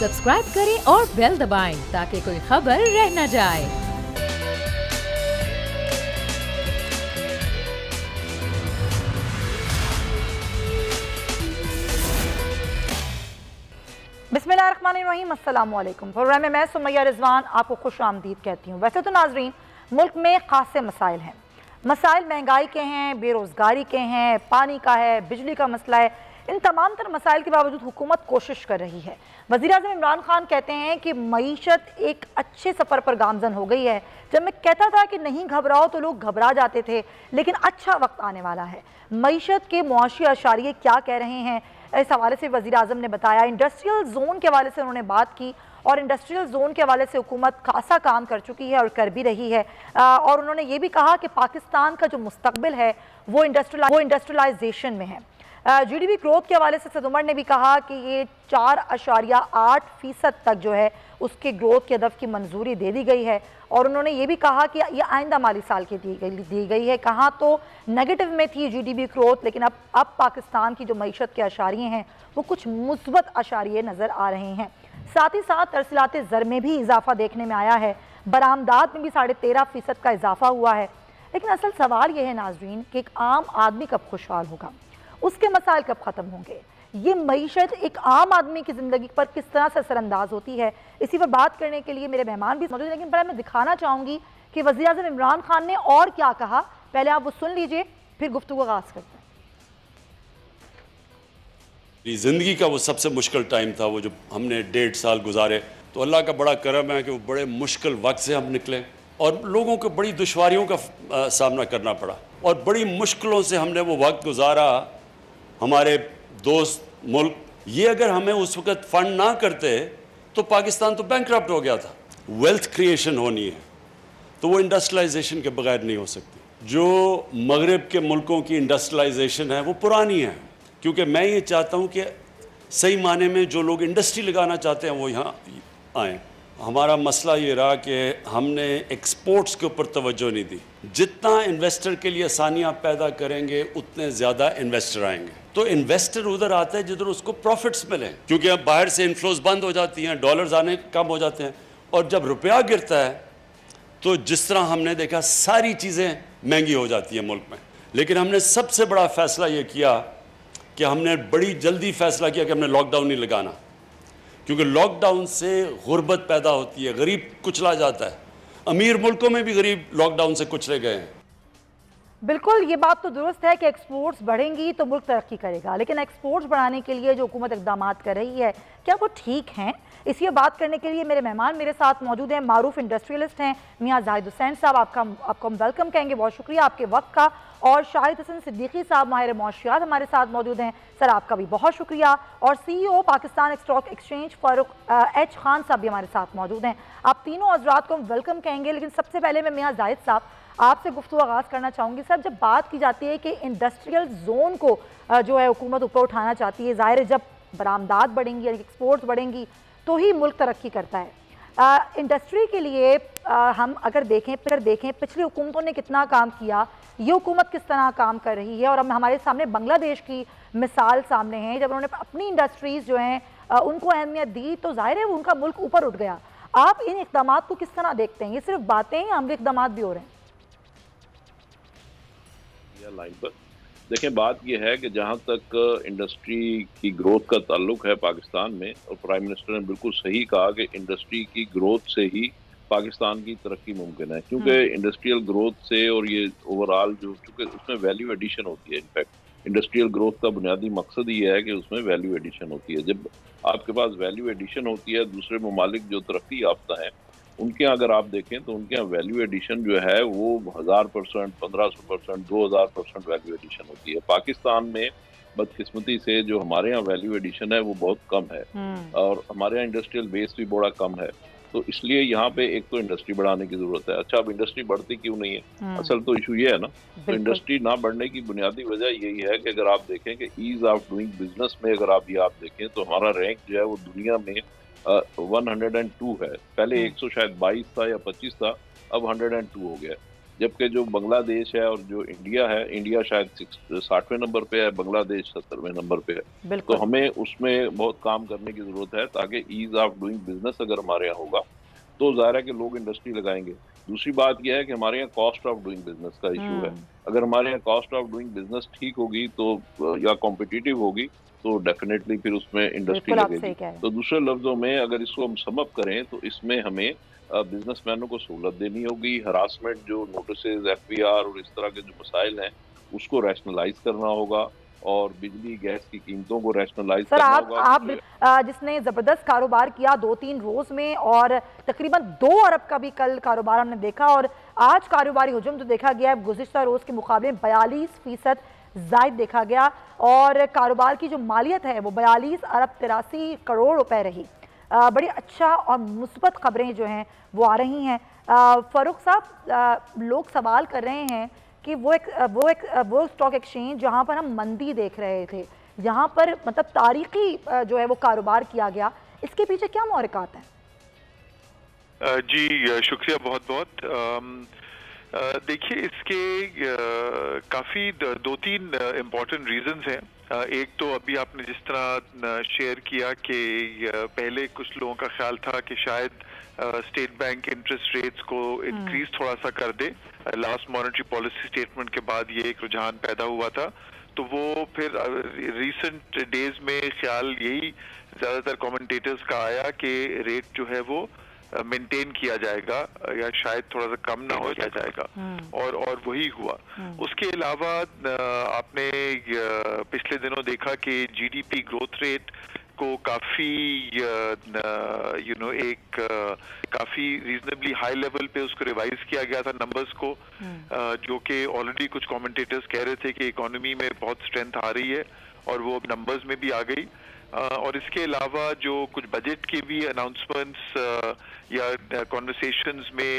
Subscribe करें और bell दबाएं ताकि कोई खबर रह न जाए। बिस्मिल्लाहिर्रहमानिर्रहीम, अस्सलाम वालेकुम। प्रोग्राम में मैं सुमैया रिजवान आपको खुश आमदीद कहती हूँ। वैसे तो नाजरीन, मुल्क में खासे मसाइल हैं। मसाइल महंगाई के हैं, बेरोज़गारी के हैं, पानी का है, बिजली का मसला है। इन तमाम तर मसाइल के बावजूद हुकूमत कोशिश कर रही है। वज़ीर-ए-आज़म इमरान खान कहते हैं कि मईशत एक अच्छे सफ़र पर गामजन हो गई है। जब मैं कहता था कि नहीं घबराओ तो लोग घबरा जाते थे, लेकिन अच्छा वक्त आने वाला है। मईशत के मुआशी अशारिये क्या कह रहे हैं, इस हवाले से वज़ीर-ए-आज़म ने बताया। इंडस्ट्रियल जोन के हवाले से उन्होंने बात की और इंडस्ट्रियल जोन के हवाले से हुकूमत खासा काम कर चुकी है और कर भी रही है। और उन्होंने ये भी कहा कि पाकिस्तान का जो मुस्तकबिल है वो इंडस्ट्रियलाइजेशन में है। GDP ग्रोथ के हवाले से सैयद उमर ने भी कहा कि ये 4.8% तक जो है उसके ग्रोथ के हदफ की मंजूरी दे दी गई है। और उन्होंने ये भी कहा कि ये आइंदा माली साल की दी गई है। कहाँ तो नेगेटिव में थी GDP ग्रोथ, लेकिन अब पाकिस्तान की जो मईशत के अशारिये हैं वो कुछ मुस्बत अशारिये नज़र आ रहे हैं। साथ ही साथ तरसीलात ज़र में भी इजाफा देखने में आया है। बरामदात में भी 13.5% का इजाफा हुआ है। लेकिन असल सवाल ये है नाजरीन कि एक आम आदमी कब खुशहाल होगा, उसके मसाइल कब ख़त्म होंगे। ये मईशत एक आम आदमी की ज़िंदगी पर किस तरह से असरअंदाज होती है, इसी पर बात करने के लिए मेरे मेहमान भी मौजूद हैं। लेकिन पहले मैं दिखाना चाहूँगी कि वज़ीर-ए-आज़म इमरान खान ने और क्या कहा। पहले आप वो सुन लीजिए, फिर गुफ्तगू का आगाज़ करते हैं। ज़िंदगी का वो सबसे मुश्किल टाइम था, वो जो हमने 1.5 साल गुजारे। तो अल्लाह का बड़ा करम है कि वो बड़े मुश्किल वक्त से हम निकले और लोगों को बड़ी दुश्वारियों का सामना करना पड़ा और बड़ी मुश्किलों से हमने वो वक्त गुजारा। हमारे दोस्त मुल्क ये अगर हमें उस वक़्त फ़ंड ना करते तो पाकिस्तान तो बैंकरप्ट हो गया था। वेल्थ क्रिएशन होनी है तो वो इंडस्ट्रियलाइजेशन के बगैर नहीं हो सकती। जो मगरिब के मुल्कों की इंडस्ट्रियलाइजेशन है वो पुरानी है, क्योंकि मैं ये चाहता हूँ कि सही माने में जो लोग इंडस्ट्री लगाना चाहते हैं वो यहाँ आएँ। हमारा मसला ये रहा कि हमने एक्सपोर्ट्स के ऊपर तवज्जो नहीं दी। जितना इन्वेस्टर के लिए आसानियाँ पैदा करेंगे उतने ज़्यादा इन्वेस्टर आएंगे। तो इन्वेस्टर उधर आता है जिधर उसको प्रॉफिट्स मिलें, क्योंकि अब बाहर से इन्फ्लोज बंद हो जाती हैं, डॉलर्स आने कम हो जाते हैं। और जब रुपया गिरता है तो जिस तरह हमने देखा सारी चीज़ें महंगी हो जाती हैं मुल्क में। लेकिन हमने सबसे बड़ा फ़ैसला ये किया कि हमने बड़ी जल्दी फ़ैसला किया कि हमने लॉकडाउन नहीं लगाना, क्योंकि लॉकडाउन से गुर्बत पैदा होती है, गरीब कुचला जाता है। अमीर मुल्कों में भी गरीब लॉकडाउन से कुचले गए हैं। बिल्कुल, ये बात तो दुरुस्त है कि एक्सपोर्ट्स बढ़ेंगी तो मुल्क तरक्की करेगा, लेकिन एक्सपोर्ट्स बढ़ाने के लिए जो हुकूमत इक़दाम कर रही है क्या वो ठीक हैं? इसी बात करने के लिए मेरे मेहमान मेरे साथ मौजूद हैं। मारूफ इंडस्ट्रियलिस्ट हैं मियाँ जाहिद हुसैन साहब, आपको हम वेलकम कहेंगे, बहुत शुक्रिया आपके वक्त का। और शाहिद हसन सिद्दीकी साहब माहिर मौशियात हमारे साथ मौजूद हैं, सर आपका भी बहुत शुक्रिया। और CEO Pakistan stock exchange Farooq H Khan साहब भी हमारे साथ मौजूद हैं। आप तीनों हजरात को हम वेलकम कहेंगे। लेकिन सबसे पहले मैं मियाँ जाहिद साहब आपसे गुफ्तगू आगाज़ करना चाहूँगी। सर, जब बात की जाती है कि इंडस्ट्रियल जोन को जो है हुकूमत ऊपर उठाना चाहती है, ज़ाहिर है जब बरामदात बढ़ेंगी या एक्सपोर्ट्स बढ़ेंगी तो ही मुल्क तरक्की करता है। इंडस्ट्री के लिए हम अगर देखें पिछली हुकूमतों ने कितना काम किया, ये हुकूमत किस तरह काम कर रही है। और अब हमारे सामने बांग्लादेश की मिसाल सामने है, जब उन्होंने अपनी इंडस्ट्रीज़ जो हैं उनको अहमियत दी तो ज़ाहिर है उनका मुल्क ऊपर उठ गया। आप इन इक़दाम को किस तरह देखते हैं? ये सिर्फ बातें हैं या अमली इक़दाम भी हो रहे हैं? लाइन पर देखें, बात यह है कि जहाँ तक इंडस्ट्री की ग्रोथ का ताल्लुक है पाकिस्तान में, और प्राइम मिनिस्टर ने बिल्कुल सही कहा कि इंडस्ट्री की ग्रोथ से ही पाकिस्तान की तरक्की मुमकिन है, क्योंकि इंडस्ट्रियल ग्रोथ से और ये ओवरऑल जो चूँकि उसमें वैल्यू एडिशन होती है। इनफैक्ट इंडस्ट्रियल ग्रोथ का बुनियादी मकसद ये है कि उसमें वैल्यू एडिशन होती है। जब आपके पास वैल्यू एडिशन होती है, दूसरे ममालिक जो तरक्की याफ्ता हैं उनके अगर आप देखें तो उनके यहाँ वैल्यू एडिशन जो है वो 1000%, 1500%, 2000% वैल्यू एडिशन होती है। पाकिस्तान में बदकिस्मती से जो हमारे यहाँ वैल्यू एडिशन है वो बहुत कम है और हमारे यहाँ इंडस्ट्रियल बेस भी बड़ा कम है। तो इसलिए यहाँ पे एक तो इंडस्ट्री बढ़ाने की जरूरत है। अच्छा, अब इंडस्ट्री बढ़ती क्यों नहीं है? असल तो इशू ये है ना, तो इंडस्ट्री ना बढ़ने की बुनियादी वजह यही है कि अगर आप देखें कि ईज ऑफ डूइंग बिजनेस में अगर आप देखें तो हमारा रैंक जो है वो दुनिया में 102 है। पहले 100 शायद 22 था या 25 था, अब 102 हो गया। जबकि जो बांग्लादेश है और जो इंडिया है, इंडिया शायद 60वें नंबर पे है, बांग्लादेश 70वें नंबर पे है। तो हमें उसमें बहुत काम करने की जरूरत है ताकि ईज ऑफ डूइंग बिजनेस अगर हमारे यहाँ होगा तो जाहिर है कि लोग इंडस्ट्री लगाएंगे। दूसरी बात यह है कि हमारे यहाँ कॉस्ट ऑफ डूइंग बिजनेस का इशू है। अगर हमारे यहाँ कॉस्ट ऑफ डूइंग बिजनेस ठीक होगी तो या कॉम्पिटिटिव होगी तो डेफिनेटली फिर उसमें इंडस्ट्री लगेगी। तो दूसरे लफ्जों में अगर इसको हम सम अप करें तो इसमें हमें बिजनेसमैनों को सहूलत देनी होगी, हरासमेंट जो नोटिसेज, FBR और इस तरह के जो मसाइल हैं उसको रैशनलाइज करना होगा और बिजली गैस की कीमतों को रैशनलाइज करना होगा। आप जिसने जबरदस्त कारोबार किया 2-3 रोज में और तकरीबन 2 अरब का भी कल कारोबार हमने देखा और आज कारोबारी हुजूम जो देखा गया है गुज़िश्ता रोज के मुकाबले 42% जायद देखा गया और कारोबार की जो मालियत है वो 42 अरब 83 करोड़ रुपए रही। बड़ी अच्छा और मुस्बत खबरें जो हैं वो आ रही हैं। फारूक साहब, लोग सवाल कर रहे हैं कि वो स्टॉक एक्सचेंज जहां पर हम मंदी देख रहे थे, यहाँ पर मतलब तारीखी जो है वो कारोबार किया गया, इसके पीछे क्या मुहरकात हैं? जी शुक्रिया बहुत बहुत। देखिए इसके काफ़ी 2-3 इम्पॉर्टेंट रीजंस हैं। एक तो अभी आपने जिस तरह शेयर किया कि पहले कुछ लोगों का ख्याल था कि शायद स्टेट बैंक इंटरेस्ट रेट्स को इंक्रीज थोड़ा सा कर दे। लास्ट मॉनेटरी पॉलिसी स्टेटमेंट के बाद ये एक रुझान पैदा हुआ था, तो वो फिर रिसेंट डेज में ख्याल यही ज़्यादातर कमेंटेटर्स का आया कि रेट जो है वो मेंटेन किया जाएगा या शायद थोड़ा सा कम ना हो जाएगा और वही हुआ। उसके अलावा आपने पिछले दिनों देखा कि GDP ग्रोथ रेट को काफ़ी एक काफ़ी रीजनेबली हाई लेवल पे उसको रिवाइज किया गया था नंबर्स को, जो कि ऑलरेडी कुछ कमेंटेटर्स कह रहे थे कि इकोनॉमी में बहुत स्ट्रेंथ आ रही है और वो नंबर्स में भी आ गई। और इसके अलावा जो कुछ बजट के भी अनाउंसमेंट्स या कॉन्वर्सेशंस में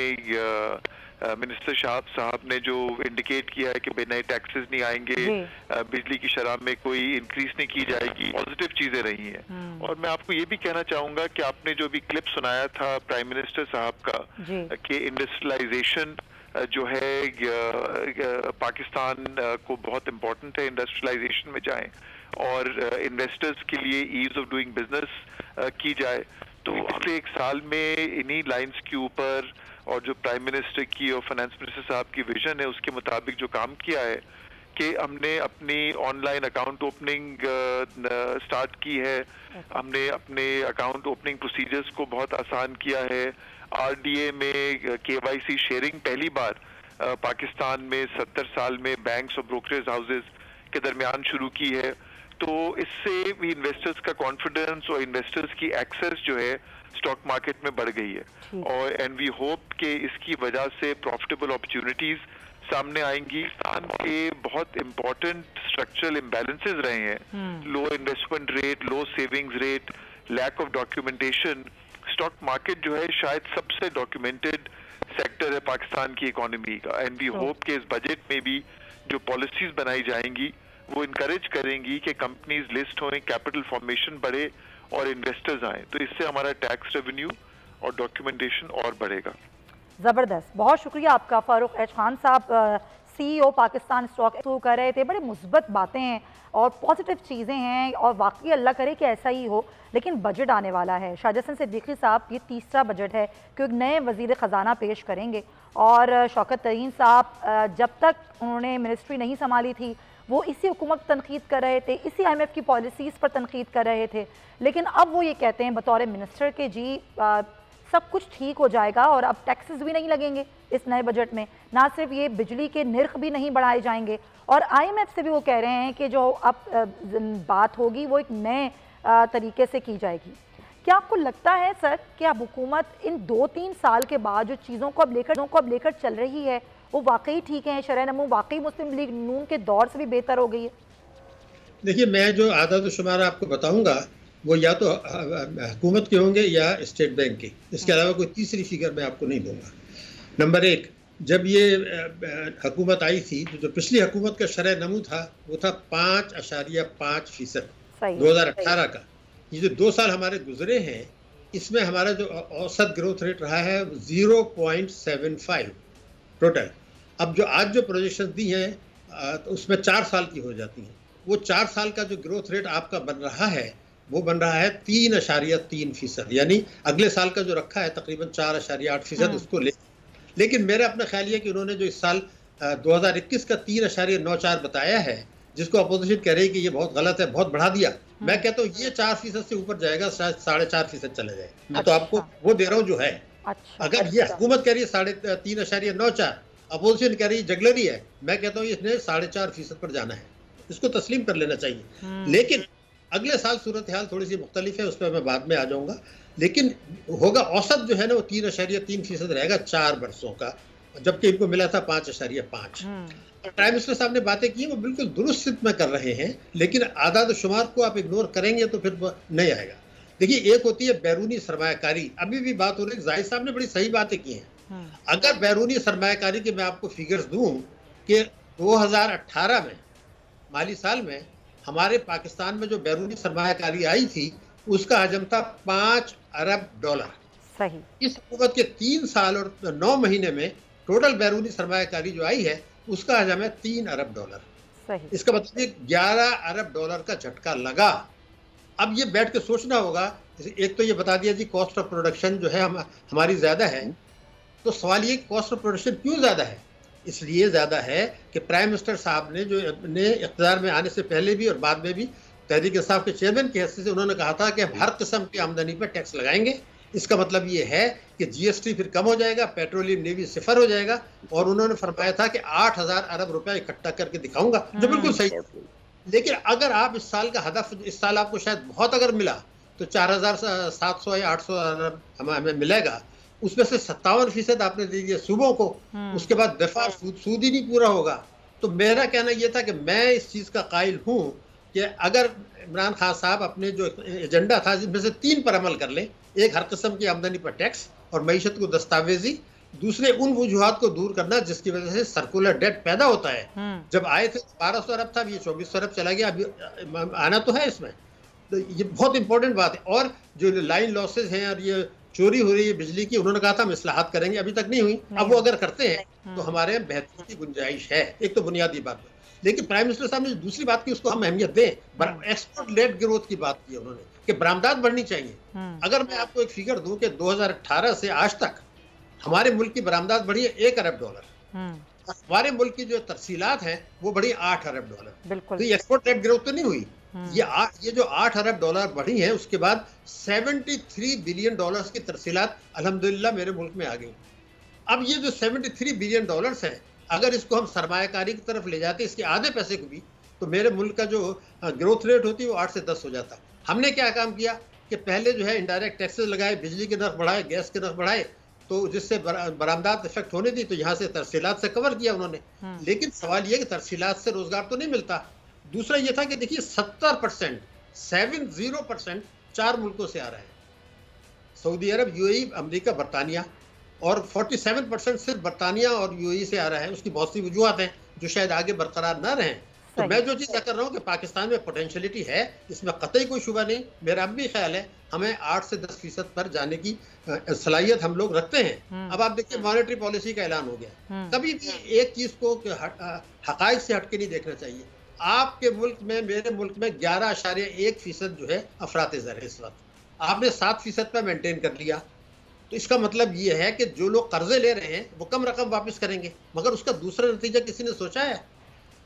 मिनिस्टर शाह साहब ने जो इंडिकेट किया है कि नए टैक्सेस नहीं आएंगे, बिजली की शराब में कोई इंक्रीज नहीं की जाएगी, पॉजिटिव चीजें रही हैं। और मैं आपको ये भी कहना चाहूंगा कि आपने जो भी क्लिप सुनाया था प्राइम मिनिस्टर साहब का कि इंडस्ट्रियलाइजेशन जो है पाकिस्तान को बहुत इम्पोर्टेंट है, इंडस्ट्रियलाइजेशन में जाएं और इन्वेस्टर्स के लिए ईज ऑफ डूइंग बिजनेस की जाए। तो पिछले 1 साल में इन्हीं लाइंस के ऊपर और जो प्राइम मिनिस्टर की और फाइनेंस मिनिस्टर साहब की विजन है उसके मुताबिक जो काम किया है कि हमने अपनी ऑनलाइन अकाउंट ओपनिंग स्टार्ट की है, हमने अपने अकाउंट ओपनिंग प्रोसीजर्स को बहुत आसान किया है। RDA में KYC शेयरिंग पहली बार पाकिस्तान में 70 साल में बैंक्स और ब्रोकरेज हाउसेस के दरमियान शुरू की है। तो इससे भी इन्वेस्टर्स का कॉन्फिडेंस और इन्वेस्टर्स की एक्सेस जो है स्टॉक मार्केट में बढ़ गई है और एंड वी होप कि इसकी वजह से प्रॉफिटेबल अपॉर्चुनिटीज सामने आएंगी। पाकिस्तान के बहुत इंपॉर्टेंट स्ट्रक्चरल इम्बैलेंसेस रहे हैं, low investment rate, low savings rate, lack of documentation. Stock market जो है शायद सबसे डॉक्यूमेंटेड सेक्टर है पाकिस्तान की इकोनॉमी का एंड वी होप कि इस बजट में भी जो पॉलिसीज बनाई जाएंगी वो इनकरेज करेंगी कि कंपनीज लिस्ट हों, कैपिटल फॉर्मेशन बढ़े और इन्वेस्टर्स आए, तो इससे हमारा टैक्स रेवेन्यू और डॉक्यूमेंटेशन और बढ़ेगा। ज़बरदस्त, बहुत शुक्रिया आपका फारूक एच खान साहब, CEO पाकिस्तान स्टॉक कर रहे थे। बड़े मुस्बत बातें हैं और पॉजिटिव चीज़ें हैं और वाकई अल्लाह करे कि ऐसा ही हो। लेकिन बजट आने वाला है, शाहिद हसन सिद्दीकी साहब ये तीसरा बजट है कि एक नए वज़ीर ख़जाना पेश करेंगे और शौकत तरीन साहब जब तक उन्होंने मिनिस्ट्री नहीं संभाली थी वो इसी हुकूमत पर तनकीद कर रहे थे, इसी IMF की पॉलिसीज़ पर तनकीद कर रहे थे। लेकिन अब वो ये कहते हैं बतौर मिनिस्टर के जी सब कुछ ठीक हो जाएगा और अब टैक्सेस भी नहीं लगेंगे इस नए बजट में, ना सिर्फ ये बिजली के निर्ख भी नहीं बढ़ाए जाएंगे और IMF से भी वो कह रहे हैं कि जो अब बात होगी वो एक नए तरीके से की जाएगी। क्या आपको लगता है सर कि अब हुकूमत इन 2-3 साल के बाद जो चीज़ों को अब लेकर चल रही है वो वाकई ठीक है? शरह नमू वाकई मुस्लिम लीग नून के दौर से भी बेहतर हो गई है? देखिए, मैं जो आदाद शुमार आपको बताऊंगा वो या तो हुकूमत के होंगे या स्टेट बैंक के, इसके अलावा कोई तीसरी फिगर मैं आपको नहीं दूंगा। नंबर 1, जब ये हुकूमत आई थी तो जो पिछली हुकूमत का शरह नमू था वो था 5.5% 2018 का। ये जो 2 साल हमारे गुजरे हैं इसमें हमारा जो औसत ग्रोथ रेट रहा है 0.75 टोटल। अब जो आज जो प्रोजेक्शन दी हैं तो उसमें 4 साल की हो जाती हैं। वो 4 साल का जो ग्रोथ रेट आपका बन रहा है वो बन रहा है 3.3%, यानी अगले साल का जो रखा है तकरीबन 4.8% उसको लेकिन मेरा अपना ख्याल ये कि उन्होंने जो इस साल 2021 का 3.94 बताया है, जिसको अपोजिशन कह रही है कि ये बहुत गलत है, बहुत बढ़ा दिया। मैं कहता हूँ ये 4% से ऊपर जाएगा, शायद 4.5% चला जाए। मैं तो आपको वो दे रहा हूँ जो है। अगर ये हुकूमत कह रही है 3.94, अपोजिशन कह रही है जगलरी है, मैं कहता हूँ इसने 4.5% पर जाना है, इसको तस्लीम कर लेना चाहिए। लेकिन अगले साल सूरत हाल थोड़ी सी मुख्तलिफ है, उस पर मैं बाद में आ जाऊंगा। लेकिन होगा औसत जो है ना वो 3.3% रहेगा 4 वर्षों का, जबकि इनको मिला था 5.5। प्राइम मिनिस्टर साहब ने बातें की वो बिल्कुल दुरुस्त में कर रहे हैं, लेकिन आदाद शुमार को आप इग्नोर करेंगे तो फिर नहीं आएगा। देखिए, एक होती है बैरूनी सरमायाकारी, अभी भी बात हो रही है, जाहिद साहब ने बड़ी सही बातें की हैं। अगर बैरूनी सरमायाकारी के मैं आपको फिगर्स दूं कि 2018 में माली साल में हमारे पाकिस्तान में जो बैरूनी सरमायाकारी आई थी उसका हजम था $5 अरब। सही। इस हुकूमत के 3 साल और 9 महीने में टोटल बैरूनी सरमायाकारी जो आई है उसका हजम है $3 अरब। सही। इसका मतलब $11 अरब का झटका लगा। अब ये बैठ के सोचना होगा, एक तो ये बता दिया जी कॉस्ट ऑफ प्रोडक्शन जो है हमारी ज़्यादा है, तो सवाल ये कॉस्ट ऑफ प्रोडक्शन क्यों ज़्यादा है? इसलिए ज़्यादा है कि प्राइम मिनिस्टर साहब ने जो अपने इक़्तिदार में आने से पहले भी और बाद में भी तहरीक इंसाफ के चेयरमैन की हैसियत से उन्होंने कहा था कि हम हर किस्म की आमदनी पर टैक्स लगाएंगे। इसका मतलब ये है कि GST फिर कम हो जाएगा, पेट्रोलियम नेवी सिफर हो जाएगा, और उन्होंने फरमाया था कि 8,000 अरब रुपया इकट्ठा करके दिखाऊंगा, जो बिल्कुल सही। लेकिन अगर आप इस साल का हदफ, इस साल आपको शायद बहुत अगर मिला तो 4,700 या 800 अरब हमें मिलेगा, उसमें से 57% आपने दे दिया सूबों को, उसके बाद दफा सूद ही नहीं पूरा होगा। तो मेरा कहना यह था कि मैं इस चीज़ का कायल हूँ कि अगर इमरान खान साहब अपने जो एजेंडा था जिसमें से 3 पर अमल कर लें, एक हर किस्म की आमदनी पर टैक्स और मईशत को दस्तावेजी, दूसरे उन वजूहात को दूर करना जिसकी वजह से सर्कुलर डेट पैदा होता है। जब आए थे 1200 अरब था, ये 2400 अरब चला गया, अभी आना तो है इसमें। तो ये बहुत इंपॉर्टेंट बात है। और जो लाइन लॉसेज हैं और ये चोरी हो रही है बिजली की, उन्होंने कहा था हम इस्लाहात करेंगे, अभी तक नहीं हुई। अब वो अगर करते हैं तो हमारे यहाँ बेहतरी की गुंजाइश है, एक तो बुनियादी बात। लेकिन प्राइम मिनिस्टर साहब ने दूसरी बात की, उसको हम अहमियत दें। एक्सपोर्ट लेड ग्रोथ की बात की उन्होंने कि बरामदात बढ़नी चाहिए। अगर मैं आपको एक फिगर दूं कि 2018 से आज तक हमारे मुल्क की बरामदात बढ़ी है $1 अरब, हमारे मुल्क की जो तरसीलात हैं वो बढ़ी $8 अरब। बिल्कुल। तो ये एक्सपोर्ट लेड ग्रोथ तो नहीं हुई। ये जो $8 अरब बढ़ी है, उसके बाद $73 बिलियन की तरसीलात अल्हम्दुलिल्लाह मेरे मुल्क में आ गई। अब ये जो $73 बिलियन हैं, अगर इसको हम सरमायाकारी की तरफ ले जाते इसके आधे पैसे को भी, तो मेरे मुल्क का जो ग्रोथ रेट होती है वो 8 से 10 हो जाता। हमने क्या काम किया कि पहले जो है इनडायरेक्ट टैक्सेस लगाए, बिजली के नर्ख बढ़ाए, गैस के नर्ख बढ़ाए, तो जिससे बरामदात इफेक्ट होने दी, तो यहाँ से तरसीलात से कवर किया उन्होंने। लेकिन सवाल ये कि तरसीलात से रोजगार तो नहीं मिलता। दूसरा ये था कि देखिए 70% 4 मुल्कों से आ रहा है, सऊदी अरब, UAE, अमेरिका, बरतानिया, और 47% सिर्फ बरतानिया और UAE से आ रहा है। उसकी बहुत सी वजूहत हैं जो शायद आगे बरकरार ना रहें। तो मैं जो चीज़ कर रहा हूँ कि पाकिस्तान में पोटेंशियलिटी है, इसमें कतई कोई शुबा नहीं। मेरा अब भी ख्याल है हमें 8 से 10% पर जाने की सलाहियत हम लोग रखते हैं। अब आप देखिए मॉनेटरी पॉलिसी का ऐलान हो गया। कभी भी एक चीज़ को हक़ाइक़ से हटके नहीं देखना चाहिए। आपके मुल्क में, मेरे मुल्क में 11.1% जो है अफरात ज़र है इस वक्त, आपने 7% पर मेंटेन कर लिया। तो इसका मतलब ये है कि जो लोग कर्जे ले रहे हैं वो कम रकम वापस करेंगे, मगर उसका दूसरा नतीजा किसी ने सोचा है?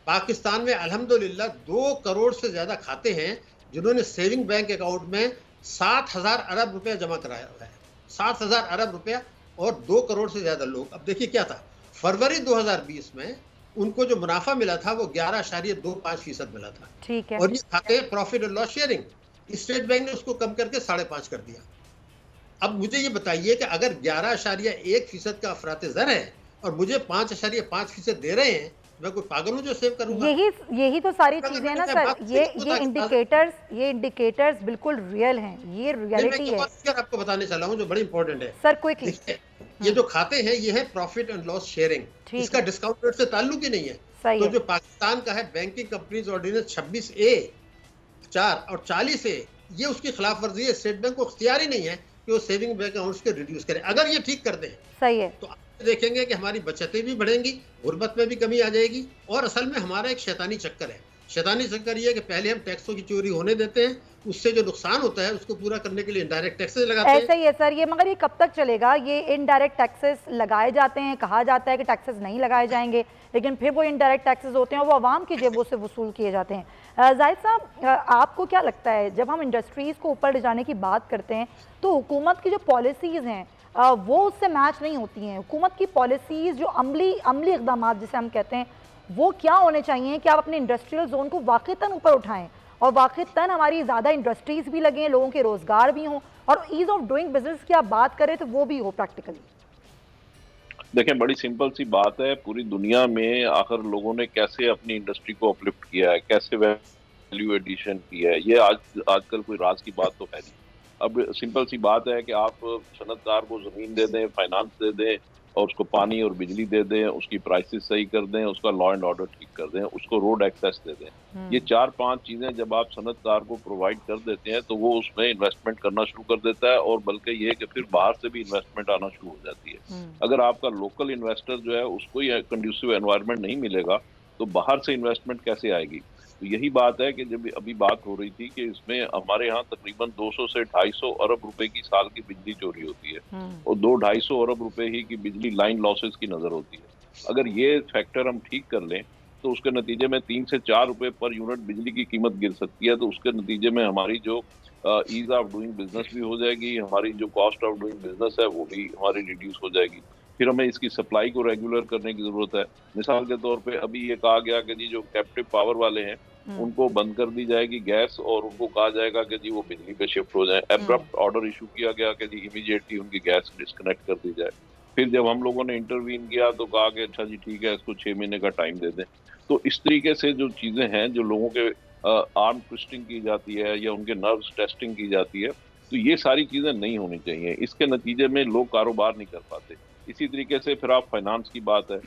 पाकिस्तान में अल्हम्दुलिल्लाह 2 करोड़ से ज़्यादा खाते हैं जिन्होंने सेविंग बैंक अकाउंट में 7,000 अरब रुपया जमा कराया हुआ है। 7,000 अरब रुपया, और 2 करोड़ से ज़्यादा लोग। अब देखिए क्या था, फरवरी 2020 में उनको जो मुनाफा मिला था वो 11.25% मिला था। ठीक है। और ये खाते प्रॉफिट और लॉस शेयरिंग, स्टेट बैंक ने उसको कम करके 5.5 कर दिया। अब मुझे ये बताइए कि अगर 11.1% का अफरात ज़र है और मुझे 5.5% दे रहे हैं, मैं कोई पागल हूँ जो सेव करूंगा? यही तो सारी चीजें ना सर, ये इंडिकेटर्स बिल्कुल रियल हैं, ये रियलिटी है। आपको बताने चला हूँ जो बड़ी इंपॉर्टेंट है सर, क्विकली। ये जो खाते हैं ये है प्रॉफिट एंड लॉस शेयरिंग, इसका डिस्काउंट रेट से ताल्लुक ही नहीं है। तो जो पाकिस्तान का है बैंकिंग कंपनीज ऑर्डिनेंस 26A(4) और 40A, ये उसकी खिलाफ वर्जी है। स्टेट बैंक को इख्तियार ही नहीं है कि वो सेविंग बैंक अकाउंट्स के रिड्यूस करे। अगर ये ठीक कर दें सही है, तो देखेंगे कि हमारी बचतें भी बढ़ेंगी, गुर्बत में भी कमी आ जाएगी। और असल में हमारा एक शैतानी चक्कर है। शैतानी चक्कर ये है कि पहले हम टैक्सों की चोरी होने देते हैं, उससे जो नुकसान होता है उसको पूरा करने के लिए इनडायरेक्ट टैक्सेस लगाते हैं। ऐसा ही है सर, ये मगर ये कब तक चलेगा? ये इनडायरेक्ट टैक्सेस लगाए जाते हैं, कहा जाता है कि टैक्सेस नहीं लगाए जाएंगे, लेकिन फिर वो इनडायरेक्ट टैक्सेस होते हैं और वो आवाम की जेबों से वसूल किए जाते हैं। जाहिद साहब, आपको क्या लगता है जब हम इंडस्ट्रीज़ को ऊपर ले जाने की बात करते हैं तो हुकूमत की जो पॉलिसीज़ हैं वो उससे मैच नहीं होती हैं? हुकूमत की पॉलिसीज़ जो अमली इक़दाम जिसे हम कहते हैं वो क्या होने चाहिए कि आप अपने इंडस्ट्रियल जोन को वाक़ईतन ऊपर उठाएं और वाक़ईतन हमारी ज़्यादा इंडस्ट्रीज़ भी लगें, लोगों के रोज़गार भी हों और ईज़ ऑफ डूइंग बिजनेस की आप बात करें तो वो भी हो प्रैक्टिकली? देखें, बड़ी सिंपल सी बात है, पूरी दुनिया में आखिर लोगों ने कैसे अपनी इंडस्ट्री को अपलिफ्ट किया है, कैसे वैल्यू एडिशन किया है, ये आजकल कोई राज की बात तो है नहीं। अब सिंपल सी बात है कि आप सनतकार को ज़मीन दे दें, फाइनेंस दे दें और उसको पानी और बिजली दे दें, उसकी प्राइसेस सही कर दें, उसका लॉ एंड ऑर्डर ठीक कर दें, उसको रोड एक्सेस दे दें। ये 4-5 चीज़ें जब आप सनतकार को प्रोवाइड कर देते हैं तो वो उसमें इन्वेस्टमेंट करना शुरू कर देता है और बल्कि ये कि फिर बाहर से भी इन्वेस्टमेंट आना शुरू हो जाती है। अगर आपका लोकल इन्वेस्टर जो है उसको ये कंड्यूसिव एनवायरनमेंट नहीं मिलेगा तो बाहर से इन्वेस्टमेंट कैसे आएगी? तो यही बात है कि जब अभी बात हो रही थी कि इसमें हमारे यहाँ तकरीबन 200 से 250 अरब रुपए की साल की बिजली चोरी होती है और 200-250 अरब रुपए ही की बिजली लाइन लॉसेस की नजर होती है। अगर ये फैक्टर हम ठीक कर लें तो उसके नतीजे में 3 से 4 रुपए पर यूनिट बिजली की कीमत गिर सकती है। तो उसके नतीजे में हमारी जो ईज ऑफ डूइंग बिजनेस भी हो जाएगी, हमारी जो कॉस्ट ऑफ डूइंग बिजनेस है वो भी हमारी रिड्यूस हो जाएगी। फिर हमें इसकी सप्लाई को रेगुलर करने की जरूरत है। मिसाल के तौर पे अभी ये कहा गया कि जी जो कैप्टिव पावर वाले हैं उनको बंद कर दी जाएगी गैस और उनको कहा जाएगा कि जी वो बिजली पे शिफ्ट हो जाए। एब्रप्ट ऑर्डर इशू किया गया कि जी इमीडिएटली उनकी गैस डिस्कनेक्ट कर दी जाए। फिर जब हम लोगों ने इंटरवीन किया तो कहा कि अच्छा जी ठीक है, इसको 6 महीने का टाइम दे दें। तो इस तरीके से जो चीजें हैं, जो लोगों के आर्म ट्विस्टिंग की जाती है या उनके नर्व्स टेस्टिंग की जाती है, तो ये सारी चीजें नहीं होनी चाहिए। इसके नतीजे में लोग कारोबार नहीं कर पाते। इसी तरीके से फिर आप फाइनेंस की बात है,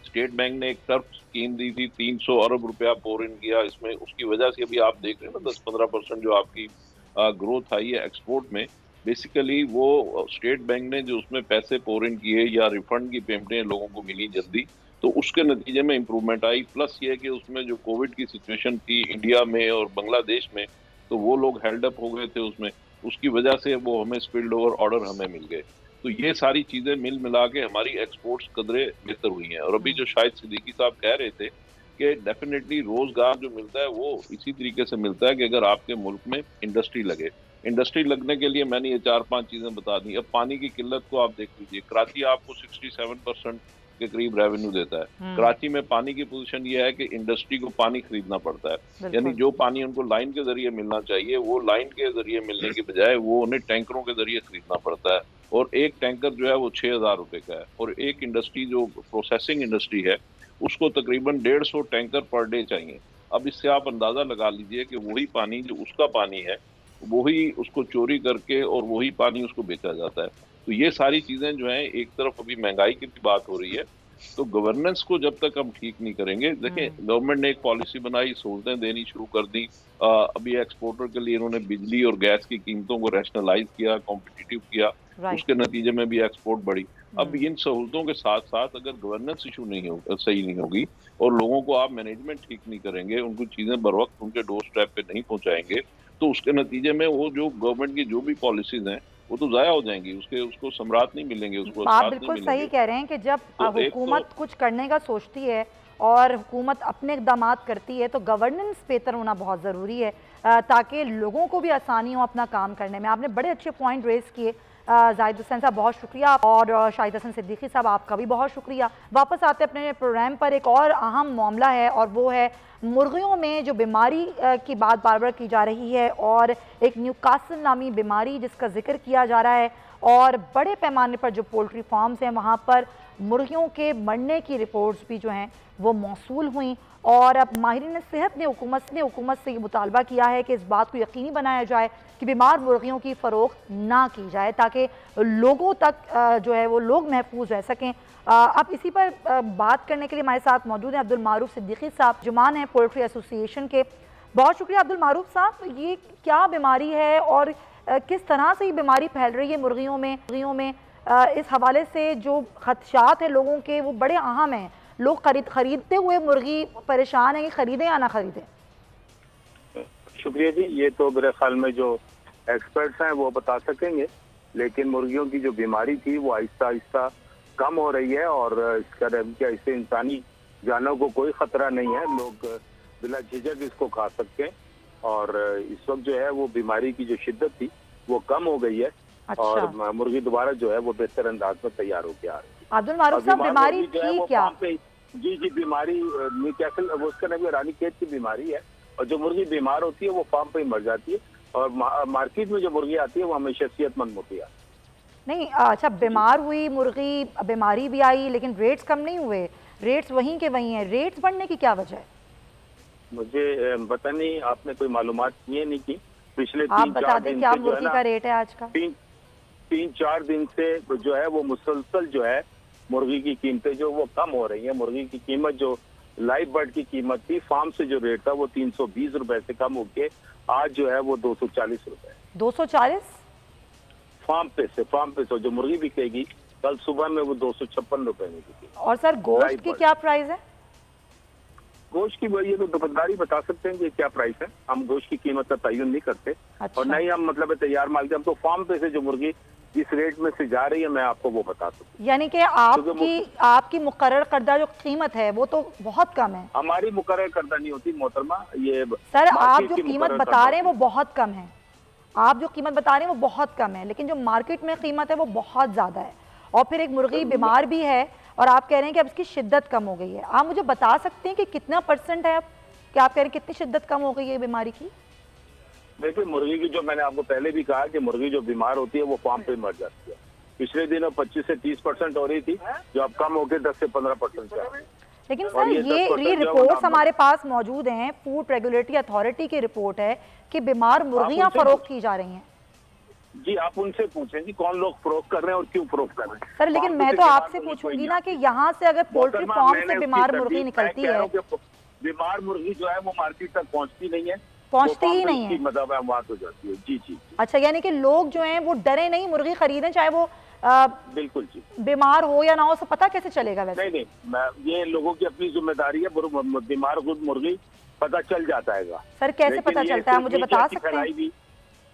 स्टेट बैंक ने एक टर्फ स्कीम दी थी, 300 अरब रुपया पोर इन किया इसमें। उसकी वजह से अभी आप देख रहे हैं ना 10-15% जो आपकी ग्रोथ आई है एक्सपोर्ट में, बेसिकली वो स्टेट बैंक ने जो उसमें पैसे पोर इन किए या रिफंड की पेमेंटें लोगों को मिली जल्दी, तो उसके नतीजे में इम्प्रूवमेंट आई। प्लस ये कि उसमें जो कोविड की सिचुएशन थी इंडिया में और बांग्लादेश में, तो वो लोग हेल्ड अप हो गए थे उसमें, उसकी वजह से वो हमें स्पिल्ड ओवर ऑर्डर हमें मिल गए। तो ये सारी चीजें मिल मिला के हमारी एक्सपोर्ट्स कदरे बेहतर हुई हैं। और अभी जो शायद सिद्दीकी साहब कह रहे थे कि डेफिनेटली रोजगार जो मिलता है वो इसी तरीके से मिलता है कि अगर आपके मुल्क में इंडस्ट्री लगे। इंडस्ट्री लगने के लिए मैंने ये 4-5 चीजें बता दी। अब पानी की किल्लत को आप देख लीजिए, कराची आपको 67% के करीब रेवेन्यू देता है। कराची में पानी की पोजीशन ये है कि इंडस्ट्री को पानी खरीदना पड़ता है, यानी जो पानी उनको लाइन के जरिए मिलना चाहिए वो लाइन के जरिए मिलने के बजाय वो उन्हें टैंकरों के जरिए खरीदना पड़ता है। और एक टैंकर जो है वो 6,000 रुपए का है। और एक इंडस्ट्री जो प्रोसेसिंग इंडस्ट्री है उसको तकरीबन 150 टैंकर पर डे चाहिए। अब इससे आप अंदाजा लगा लीजिए कि वही पानी जो उसका पानी है वही उसको चोरी करके और वही पानी उसको बेचा जाता है। तो ये सारी चीजें जो हैं, एक तरफ अभी महंगाई की भी बात हो रही है, तो गवर्नेंस को जब तक हम ठीक नहीं करेंगे, देखिए गवर्नमेंट ने एक पॉलिसी बनाई, सहूलतें देनी शुरू कर दी। अभी एक्सपोर्टर के लिए इन्होंने बिजली और गैस की कीमतों को रैशनलाइज किया, कॉम्पिटिटिव किया, उसके नतीजे में भी एक्सपोर्ट बढ़ी। अब इन सहूलतों के साथ साथ अगर गवर्नेंस इशू नहीं हो सही नहीं होगी और लोगों को आप मैनेजमेंट ठीक नहीं करेंगे, उनको चीजें बर वक्त उनके डोर स्टेप पे नहीं पहुंचाएंगे, तो उसके नतीजे में वो जो गवर्नमेंट की जो भी पॉलिसीज हैं वो तो जाया हो जाएंगी, उसको सम्राट नहीं मिलेंगे, उसको आप बिल्कुल सही कह रहे हैं कि जब हुकूमत कुछ करने का सोचती है और हुकूमत अपने इक़दाम करती है तो गवर्नेंस बेहतर होना बहुत ज़रूरी है ताकि लोगों को भी आसानी हो अपना काम करने में। आपने बड़े अच्छे पॉइंट रेज़ किए। जाहिद हुसैन साहब बहुत शुक्रिया, और शाहिद हसन सिद्दीकी साहब आपका भी बहुत शुक्रिया। वापस आते अपने प्रोग्राम पर, एक और अहम मामला है और वो है मुर्गियों में जो बीमारी की बात बार बार की जा रही है और एक न्यूकासल नामी बीमारी जिसका जिक्र किया जा रहा है और बड़े पैमाने पर जो पोल्ट्री फार्म्स हैं वहाँ पर मुर्गियों के मरने की रिपोर्ट्स भी जो हैं वो मौसूल हुई। और अब माहिरीन सेहत ने हुकूमत से ये मुतालबा किया है कि इस बात को यकीनी बनाया जाए कि बीमार मुर्गियों की फ़रोख्त ना की जाए ताकि लोगों तक जो है वो लोग महफूज रह सकें। अब इसी पर बात करने के लिए हमारे साथ मौजूद हैं अब्दुल मारूफ सिद्दीकी साहब, जुमान हैं पोल्ट्री एसोसिएशन के। बहुत शुक्रिया अब्दुल मारूफ साहब। ये क्या बीमारी है और किस तरह से ये बीमारी फैल रही है मुर्गियों में? इस हवाले से जो खदशात हैं लोगों के वो बड़े अहम हैं। लोग खरीदते हुए मुर्गी परेशान हैं कि खरीदें या ना खरीदें। शुक्रिया जी, ये तो मेरे ख्याल में जो एक्सपर्ट्स हैं वो बता सकेंगे, लेकिन मुर्गियों की जो बीमारी थी वो आहिस्ता आहिस्ता कम हो रही है और इससे इंसानी जानों को कोई खतरा नहीं है। लोग बिला झिझक इसको खा सकते हैं और इस वक्त जो है वो बीमारी की जो शिद्दत थी वो कम हो गई है। अच्छा। और मुर्गी दोबारा जो है वो बेहतर अंदाज में तैयार होकर आ रही है। अब्दुल मारूफ साहब, बीमारी थी क्या? जी जी, बीमारी न्यूकैसल, वो उसका नाम रानीखेत की बीमारी है और जो मुर्गी बीमार होती है वो फार्म पे ही मर जाती है और मार्केट में जो मुर्गी आती है वो हमेशा सेहतमंद होती है। नहीं, अच्छा, बीमार हुई मुर्गी, बीमारी भी आई लेकिन रेट्स कम नहीं हुए, रेट्स वहीं के वहीं हैं। रेट्स बढ़ने की क्या वजह है? मुझे पता नहीं, आपने कोई मालूमात किए नहीं की पिछले आप बता दें क्या मुर्गी का रेट है आज का? 3-4 दिन से जो है वो मुसलसल जो है मुर्गी की कीमतें जो वो कम हो रही है। मुर्गी की कीमत जो लाइव बर्ड की कीमत थी फार्म से जो रेट था वो 320 रुपए से कम होके आज जो है वो 240 रुपए। 240 फार्म पे से जो मुर्गी बिकेगी कल सुबह में वो 256 रुपए में बिकेगी। और सर गोश्त की क्या प्राइस है? गोश्त की ये तो दुकानदारी बता सकते हैं कि क्या प्राइस है। हम गोश्त की कीमत का तयन नहीं करते। अच्छा। और नहीं हम मतलब तैयार माल के, हम तो फार्म पे से जो मुर्गी जिस रेट में से जा रही है मैं आपको वो बता सकता हूँ। यानी कि आपकी मुकर्रर करदा जो कीमत है वो तो बहुत कम है। हमारी मुकर्रर करदा नहीं होती मोहतरमा, ये सर आप जो कीमत बता रहे हैं वो बहुत कम है। आप जो कीमत बता रहे हैं वो बहुत कम है, लेकिन जो मार्केट में कीमत है वो बहुत ज़्यादा है। और फिर एक मुर्गी बीमार भी है और आप कह रहे हैं कि अब इसकी शिद्दत कम हो गई है। आप मुझे बता सकते हैं कि कितना % है अब कि आप कह रहे हैं कितनी शिद्दत कम हो गई है बीमारी की? देखिए, मुर्गी की जो मैंने आपको पहले भी कहा कि मुर्गी जो बीमार होती है वो फार्म पे मर जाती है। पिछले दिनों 25 से 30% हो रही थी जो अब कम होकर 10 से 15% से आ रही है। लेकिन सर ये रिपोर्ट्स हमारे पास मौजूद हैं, फूड रेगुलेटरी अथॉरिटी की रिपोर्ट है कि बीमार मुर्गियां फरोख्त की जा रही हैं। जी, आप उनसे पूछें कि कौन लोग फरोख्त कर रहे हैं और क्यों फरोख्त कर रहे हैं। सर लेकिन मैं तो आपसे पूछूंगी ना कि यहाँ से अगर पोल्ट्री फार्म से बीमार मुर्गी निकलती है, बीमार मुर्गी जो है वो मार्केट तक पहुँचती नहीं है, पहुँचती ही नहीं है, मतलब बात हो जाती है। जी जी। अच्छा, यानी कि लोग जो हैं वो डरे नहीं मुर्गी खरीदें, चाहे वो बिल्कुल जी बीमार हो या ना हो, तो पता कैसे चलेगा? वैसे नहीं, ये लोगों की अपनी जिम्मेदारी है। बीमार खुद मुर्गी पता चल जाता है। सर कैसे पता चलता है, मुझे बता सकते हैं?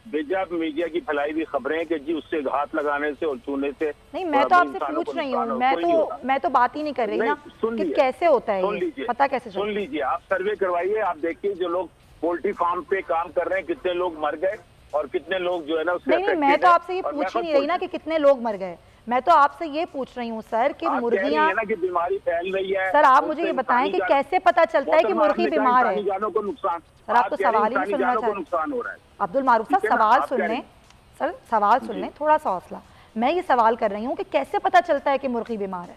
मीडिया की फैलाई हुई खबरें कि जी उससे हाथ लगाने से और छूने से नहीं, मैं तो आपसे पूछ रही हूँ, मैं तो बात ही नहीं कर रही ना कि कैसे होता है ये, पता कैसे चलता है? सुन लीजिए, आप सर्वे करवाइए, आप देखिए जो लोग पोल्ट्री फार्म पे काम कर रहे हैं कितने लोग मर गए और कितने लोग जो है ना उससे नहीं, मैं तो आपसे ये पूछ ही नहीं रही ना कि कितने लोग मर गए। मैं तो आपसे ये पूछ रही हूँ सर कि मुर्गियाँ ना कि बीमारी फैल रही है। सर आप मुझे ये बताएं कि कैसे पता चलता है कि मुर्गी बीमार है? जानों को नुकसान। सर आप तो सवाल ही नहीं सुनना चाहते। नुकसान हो रहा है। अब्दुल मारूफ साहब सवाल सुन लें, सर सवाल सुन लें, थोड़ा सा हौसला। मैं ये सवाल कर रही हूँ कि कैसे पता चलता है कि मुर्गी बीमार है?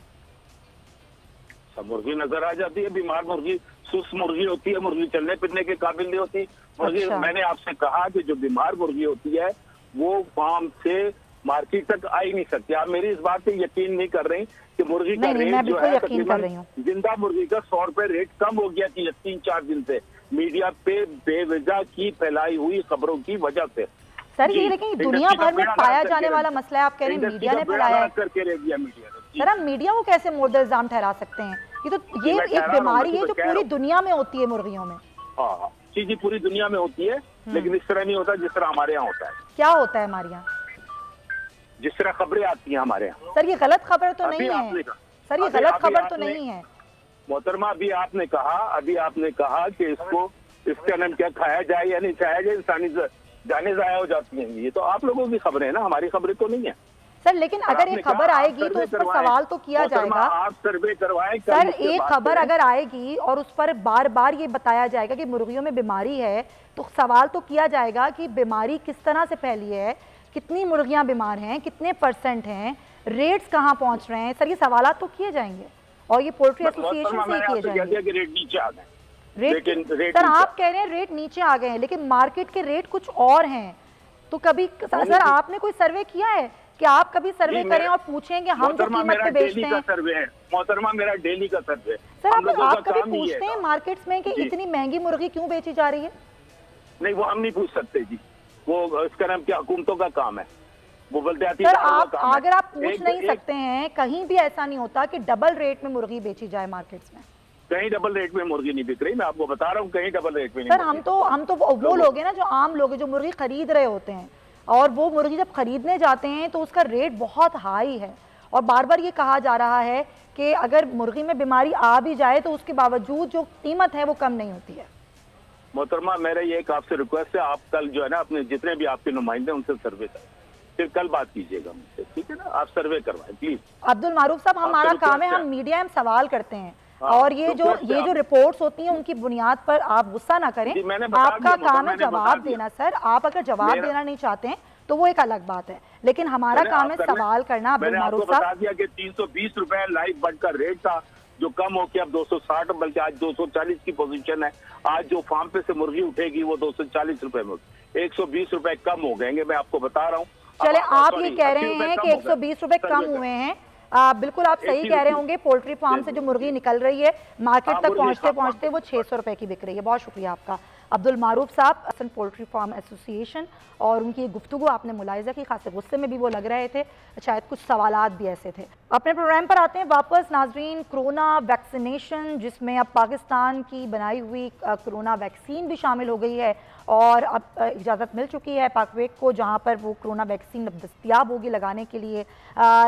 सब मुर्गी नजर आ जाती है। बीमार मुर्गी सुस्त मुर्गी होती है, मुर्गी चलने फिरने के काबिल नहीं होती मुर्गी। अच्छा। मैंने आपसे कहा कि जो बीमार मुर्गी होती है वो फार्म से मार्केट तक आ ही नहीं सकती। आप मेरी इस बात पे यकीन नहीं कर रही कि मुर्गी का रेट जो है तकरीबन जिंदा मुर्गी का 100 रुपए रेट कम हो गया 3-4 दिन से, मीडिया पे बेवजह की फैलाई हुई खबरों की वजह से। सर ये लेकिन दुनिया भर में पाया जाने वाला मसला है, आप कह रहे हैं मीडिया ने फैलाया है करके रह दिया मीडिया ने। सर हम मीडिया को कैसे मोर्दल इल्जाम ठहरा सकते हैं? ये एक बीमारी है जो पूरी दुनिया में होती है मुर्गियों में। हाँ जी, पूरी दुनिया में होती है, लेकिन इस तरह नहीं होता जिस तरह हमारे यहाँ होता है। क्या होता है हमारे यहाँ? जिस तरह खबरें आती हैं हमारे यहाँ। सर ये गलत खबर तो नहीं है सर, ये गलत खबर तो नहीं है मोहतरमा। अभी आपने कहा कि इसका नाम क्या खाया जाए या नहीं खाया जाए, इंसानी जाने जाया हो जाती हैं। ये तो आप लोगों की खबरें है ना, हमारी खबरें तो नहीं है सर। लेकिन अगर एक खबर आएगी तो उस पर सवाल तो किया जाएगा। आप सर्वे करवाएं सर, एक खबर अगर आएगी और उस पर बार बार ये बताया जाएगा कि मुर्गियों में बीमारी है तो सवाल तो किया जाएगा कि बीमारी किस तरह से फैली है, कितनी मुर्गियां बीमार हैं, कितने % हैं, रेट्स कहाँ पहुंच रहे हैं। सर ये सवाल तो किए जाएंगे और ये पोल्ट्री एसोसिएशन से किए जाएंगे। रेट नीचे आ गए। रेट सर आप कह रहे हैं रेट नीचे आ गए हैं, लेकिन मार्केट के रेट कुछ और हैं। तो कभी सर आपने कोई सर्वे किया है कि आप कभी सर्वे करें और पूछें कि हम जो कीमत पे बेचते हैं? सर्वे है मोहतरमा, मेरा डेली का सर्वे। सर आप कभी पूछते हैं मार्केट्स में कि इतनी महंगी मुर्गी क्यों बेची जा रही है? नहीं, वो हम नहीं पूछ सकते जी, वो इसका नाम क्या हुकूमतों का काम है। वो बलदियाती सर आप अगर आप पूछ नहीं सकते हैं, कहीं भी ऐसा नहीं होता कि डबल रेट में मुर्गी बेची जाए मार्केट्स में? कहीं डबल रेट में मुर्गी नहीं बिक रही, मैं आपको बता रहा हूँ, कहीं डबल रेट में नहीं। सर हम तो वो लोग हैं ना, जो आम लोग हैं, जो मुर्गी खरीद रहे होते हैं, और वो मुर्गी जब खरीदने जाते हैं तो उसका रेट बहुत हाई है, और बार बार ये कहा जा रहा है कि अगर मुर्गी में बीमारी आ भी जाए तो उसके बावजूद जो कीमत है वो कम नहीं होती है। मोहतरमा, मेरा ये एक आपसे रिक्वेस्ट है, आप कल जो है ना अपने जितने भी आपके नुमाइंदे उनसे सर्वे करें, फिर कल बात कीजिएगा मुझसे, ठीक है ना? आप सर्वे करवाएं प्लीज। अब्दुल मारूफ साहब, हमारा काम है, हम मीडिया में सवाल करते हैं, और ये जो रिपोर्ट्स होती हैं उनकी बुनियाद पर आप गुस्सा ना करें, आपका काम है जवाब देना। सर आप अगर जवाब देना नहीं चाहते हैं तो वो एक अलग बात है, लेकिन हमारा काम है सवाल करना। अब्दुल मारूफ साहब, बता दिया कि 320 रुपए लाइव बर्ड का रेट था, जो कम हो के अब 260, बल्कि आज 240 की पोजीशन है। आज जो फार्म पे से मुर्गी उठेगी वो 240 रुपए में, 120 रुपए कम हो गएंगे, मैं आपको बता रहा हूँ। चले आप ये कह रहे हैं कि 120 रुपए कम हुए हैं, बिल्कुल आप सही कह रहे होंगे। पोल्ट्री फार्म से जो मुर्गी निकल रही है मार्केट तक पहुंचते पहुंचते वो 600 रुपए की बिक रही है। बहुत शुक्रिया आपका अब्दुल मारूफ साहब, असम पोल्ट्री फार्म एसोसिएशन, और उनकी गुफ्तगू आपने मुलाहिजा की, खासे गुस्से में भी वो लग रहे थे, शायद कुछ सवालात भी ऐसे थे। अपने प्रोग्राम पर आते हैं वापस नाजरीन। कोरोना वैक्सीनेशन, जिसमें अब पाकिस्तान की बनाई हुई कोरोना वैक्सीन भी शामिल हो गई है, और अब इजाज़त मिल चुकी है पाकवेक को, जहाँ पर वो कोरोना वैक्सीन अब दस्तयाब होगी लगाने के लिए।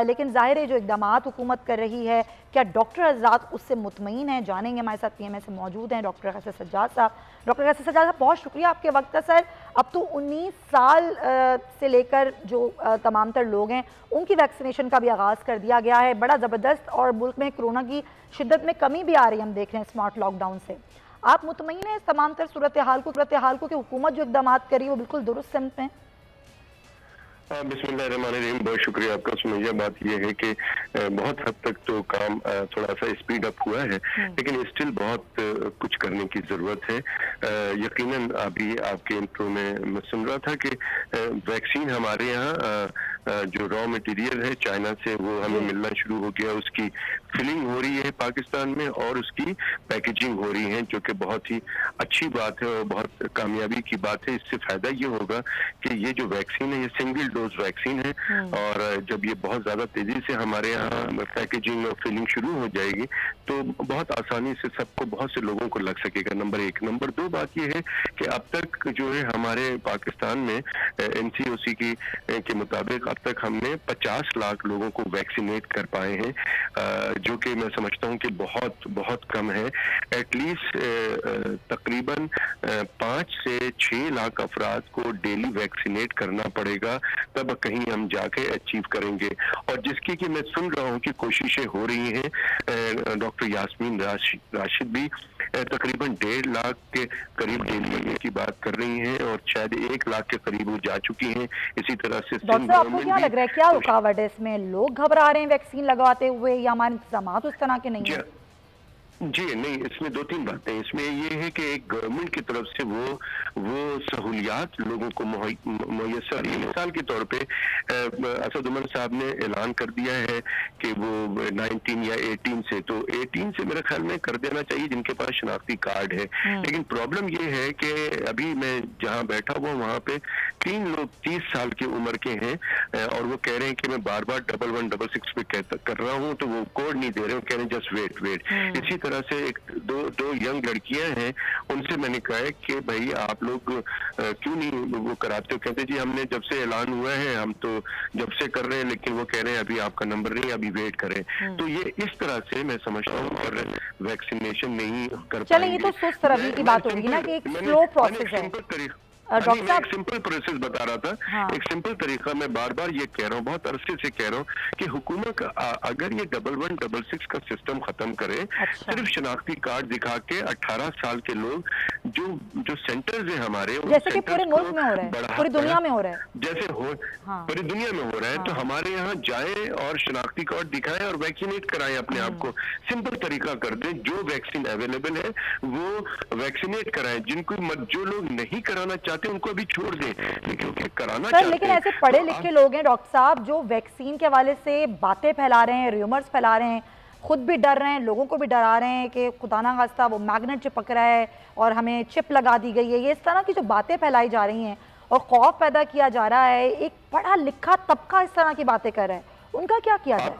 लेकिन ज़ाहिर है जो इक़दामात हुकूमत कर रही है, क्या डॉक्टर हज़रात उससे मुतमईन हैं? जानेंगे, हमारे साथ PMA से मौजूद हैं डॉक्टर कैसर सज्जाद साहब। डॉक्टर कैसर सज्जाद साहब, बहुत शुक्रिया आपके वक्त का। सर अब तो 19 साल से लेकर जो तमाम तर लोग हैं उनकी वैक्सीनेशन का भी आगाज़ कर दिया गया है, बड़ा ज़बरदस्त, और मुल्क में कोरोना की शिद्दत में कमी भी आ रही है, हम देख रहे हैं स्मार्ट लॉकडाउन से। आप मुतमईन हैं तमाम तर सूरत हाल को कि हुकूमत जो इक़दाम करी वो बिल्कुल दुरुस्त सिमत में? बिस्मिल्लाहिर्रहमानिर्रहीम, बहुत शुक्रिया आपका सुमैया। बात यह है कि बहुत हद तक तो काम थोड़ा सा स्पीड अप हुआ है, लेकिन स्टिल बहुत कुछ करने की ज़रूरत है। यकीनन अभी आपके इंट्रो में मैं सुन रहा था कि वैक्सीन हमारे यहाँ जो रॉ मटेरियल है चाइना से वो हमें मिलना शुरू हो गया, उसकी फिलिंग हो रही है पाकिस्तान में, और उसकी पैकेजिंग हो रही है, जो कि बहुत ही अच्छी बात है और बहुत कामयाबी की बात है। इससे फायदा ये होगा कि ये जो वैक्सीन है ये सिंगल डोज वैक्सीन है, और जब ये बहुत ज्यादा तेजी से हमारे यहाँ पैकेजिंग और फिलिंग शुरू हो जाएगी तो बहुत आसानी से सबको, बहुत से लोगों को लग सकेगा। नंबर 1। नंबर 2 बात ये है कि अब तक जो है हमारे पाकिस्तान में NCOC के मुताबिक अब तक हमने 50 लाख लोगों को वैक्सीनेट कर पाए हैं, जो कि मैं समझता हूँ कि बहुत बहुत कम है। एटलीस्ट तकरीबन 5 से 6 लाख अफराद को डेली वैक्सीनेट करना पड़ेगा, तब कहीं हम जाके अचीव करेंगे। और जिसकी कि मैं सुन रहा हूँ कि कोशिशें हो रही हैं, डॉक्टर यास्मीन राशिद भी तकरीबन 1.5 लाख के करीब डेली की बात कर रही हैं, और शायद 1 लाख के करीब वो जा चुकी हैं। इसी तरह से डॉक्टर आपको क्या लग रहा है, क्या रुकावट है इसमें? लोग घबरा रहे हैं वैक्सीन लगवाते हुए, या हमारे इंतजाम उस तरह के नहीं है? जी नहीं, इसमें 2-3 बातें। इसमें ये है कि एक गवर्नमेंट की तरफ से वो सहूलियात लोगों को मुयस्सर, मिसाल के तौर पे असद उमर साहब ने ऐलान कर दिया है कि वो 19 या 18 से, तो 18 से मेरे ख्याल में कर देना चाहिए जिनके पास शनाख्ती कार्ड है। लेकिन प्रॉब्लम ये है कि अभी मैं जहाँ बैठा हुआ वहाँ पे 3 लोग 30 साल की उम्र के हैं, और वो कह रहे हैं कि मैं बार बार 1166 पे कर रहा हूँ, तो वो कोड नहीं दे रहे, वो कह रहे हैं जस्ट वेट। इसी तरह से दो यंग लड़कियां हैं, उनसे मैंने कहा है कि भाई आप लोग क्यों नहीं वो कराते हो? कहते जी हमने जब से ऐलान हुआ है हम तो जब से कर रहे हैं, लेकिन वो कह रहे हैं अभी आपका नंबर नहीं, अभी वेट करें। तो ये इस तरह से मैं समझता हूँ और वैक्सीनेशन नहीं कर पाएंगे। चलिए, ये तो सुस्त रवि की बात होगी ना कि एक स्लो प्रोसेस है। मैं एक सिंपल प्रोसेस बता रहा था। हाँ। एक सिंपल तरीका मैं बार बार ये कह रहा हूँ, बहुत अरसे से कह रहा हूँ कि हुकूमत अगर ये 1166 का सिस्टम खत्म करे, सिर्फ शनाख्ती कार्ड दिखा के 18 साल के लोग जो सेंटर्स हैं हमारे, जैसे कि पूरे मुल्क में हो रहा है, पूरी दुनिया में हो रहा है, जैसे पूरी दुनिया में हो रहा है, तो हमारे यहाँ जाए और शनाख्ती कार्ड दिखाएं और वैक्सीनेट कराएं अपने आप को। सिंपल तरीका कर दें, जो वैक्सीन अवेलेबल है वो वैक्सीनेट कराएं। जो लोग नहीं कराना उनको अभी छोड़ दें, क्योंकि कराना सर, लेकिन ऐसे पढ़े लिखे लोग हैं डॉक्टर साहब जो वैक्सीन के हवाले से बातें फैला रहे हैं, र्यूमर्स फैला रहे हैं, खुद भी डर रहे हैं, लोगों को भी डरा रहे हैं कि खुदा ना खास्ता वो मैग्नेट चिपक रहा है और हमें चिप लगा दी गई है। ये इस तरह की जो बातें फैलाई जा रही हैं, और खौफ पैदा किया जा रहा है, एक पढ़ा लिखा तबका इस तरह की बातें कर रहा है, उनका क्या किया जाए?